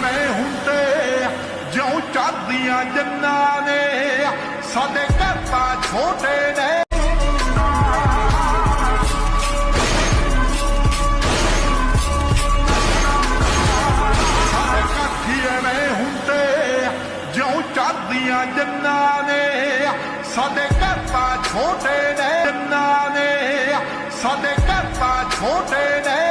ਐਵੇਂ ਹੁੰਦੇ ਜਿਉਂ ਚੜ੍ਹਦੀਆਂ ਜੰਨਾਂ ਨੇ ਸਾਡੇ ਘਰ ਤਾਂ ਛੋਟੇ ਨੇ ਸਾਡੇ ਕਾਠੀ ਐਵੇਂ ਹੁੰਦੇ ਜਿਉਂ ਚੜ੍ਹਦੀਆਂ ਜੰਨਾਂ ਨੇ ਸਾਡੇ ਘਰ ਤਾਂ ਛੋਟੇ ਨੇ ਜੰਨਾਂ ਨੇ ਸਾਡੇ ਘਰ ਤਾਂ ਛੋਟੇ ਨੇ